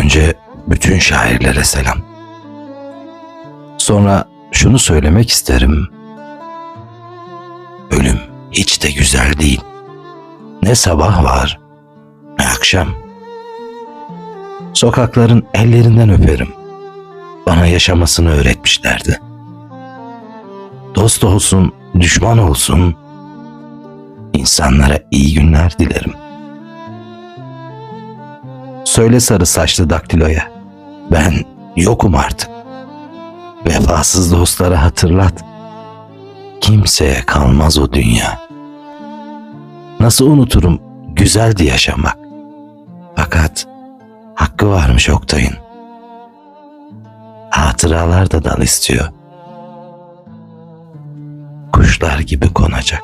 önce bütün şairlere selam. Sonra şunu söylemek isterim. Ölüm hiç de güzel değil. Ne sabah var, ne akşam. Sokakların ellerinden öperim. Bana yaşamasını öğretmişlerdi. Dost olsun, düşman olsun, insanlara iyi günler dilerim. Söyle sarı saçlı daktiloya, ben yokum artık. Vefasız dostlara hatırlat, kimseye kalmaz o dünya. Nasıl unuturum güzeldi yaşamak. Fakat hakkı varmış Oktay'ın. Hatıralar da dal istiyor. Kuşlar gibi konacak.